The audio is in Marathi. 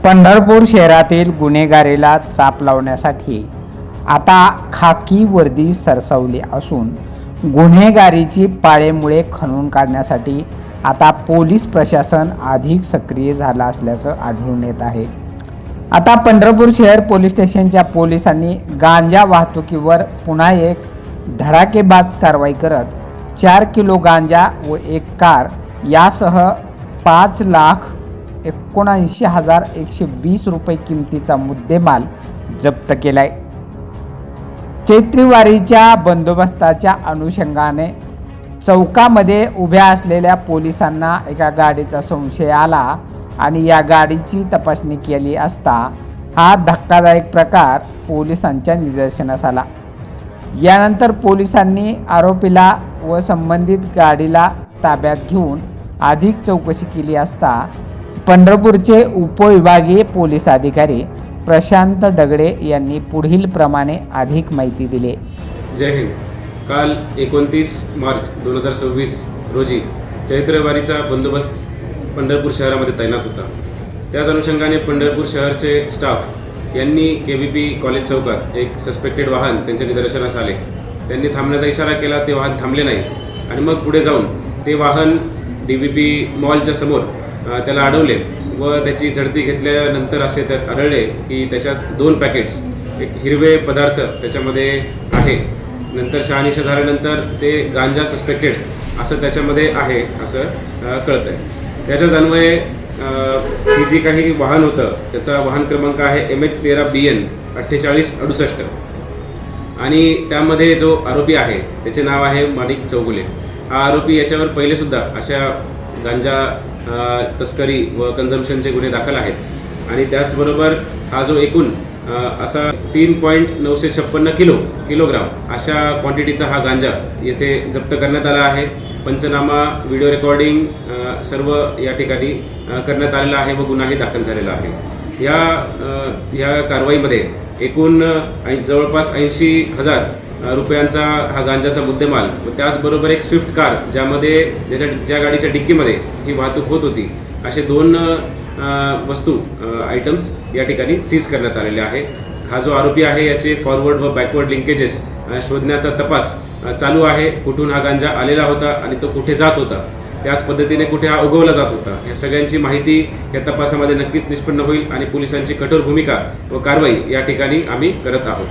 पंढरपूर शहरातील गुन्हेगारीला चाप लावण्यासाठी आता खाकी वर्दी सरसावली असून गुन्हेगारीची पाळेमुळे खणून काढण्यासाठी आता पोलीस प्रशासन अधिक सक्रिय झाला असल्याचं आढळून येत आहे। आता पंढरपूर शहर पोलीस स्टेशनच्या पोलिसांनी गांजा वाहतुकीवर पुन्हा एक धडाकेबाज कारवाई करत 4 किलो गांजा व एक कार यासह 5,79,120 रुपये किमतीचा मुद्देमाल जप्त केलाय। चैत्री वारीच्या बंदोबस्ताच्या अनुषंगाने चौकामध्ये उभ्या असलेल्या पोलिसांना एका गाडीचा संशय आला आणि या गाडीची तपासणी केली असता हा धक्कादायक प्रकार पोलिसांच्या निदर्शनास आला। यानंतर पोलिसांनी आरोपीला व संबंधित गाडीला ताब्यात घेऊन अधिक चौकशी केली असता पंढरपूरचे उपविभागीय पोलीस अधिकारी प्रशांत दगडे यांनी पुढील प्रमाणे अधिक माहिती दिली। जय हिंद। काल 29 मार्च 2026 रोजी चैत्रवारीचा बंदोबस्त पंढरपूर शहरामध्ये तैनात होता। त्याच अनुषंगाने पंढरपूर शहरचे स्टाफ यांनी KVP कॉलेज चौकात एक सस्पेक्टेड वाहन त्यांच्या निदर्शनास आले। त्यांनी थांबण्याचा इशारा केला, ते वाहन थांबले नाही आणि मग पुढे जाऊन ते वाहन DVP मॉलच्या समोर त्याला अडवले व त्याची झडती घेतल्यानंतर असे त्यात आढळले की त्याच्यात 2 पॅकेट्स एक हिरवे पदार्थ त्याच्यामध्ये आहे। नंतर शहानिशा झाल्यानंतर ते गांजा सस्पेक्टेड असं त्याच्यामध्ये आहे असं कळतं आहे। त्याच्याच अन्वये ही जी काही वाहन होतं त्याचा वाहन क्रमांक आहे MH13BN 4868 आणि त्यामध्ये जो आरोपी आहे त्याचे नाव आहे माणिक चौगुले। हा आरोपी याच्यावर पहिलेसुद्धा अशा गांजा तस्करी व कन्झम्पशनचे गुन्हे दाखल आहेत आणि त्याचबरोबर हा जो एकूण असा 3.956 किलोग्राम अशा क्वांटिटीचा हा गांजा येथे जप्त करण्यात आला आहे। पंचनामा, व्हिडिओ रेकॉर्डिंग सर्व या ठिकाणी करण्यात आलेला आहे व गुन्हाही दाखल झालेला आहे। या कारवाईमध्ये एकूण जवळपास 80,000 रुपयांचा हा गांजाचा मुद्देमाल व त्याचबरोबर एक स्विफ्ट कार ज्यामध्ये ज्या गाडीच्या डिक्कीमध्ये ही वाहतूक होत होती असे 2 वस्तू आयटम्स या ठिकाणी सीज करण्यात आलेले आहे। हा जो आरोपी आहे याचे फॉरवर्ड व बॅकवर्ड लिंकेजेस शोधण्याचा तपास चालू आहे। कुठून हा गांजा आलेला होता आणि तो कुठे जात होता, त्याच पद्धतीने कुठे हा उगवला जात होता, या सगळ्यांची माहिती या तपासामध्ये नक्कीच निष्पन्न होईल आणि पोलिसांची कठोर भूमिका व कारवाई या ठिकाणी आम्ही करत आहोत।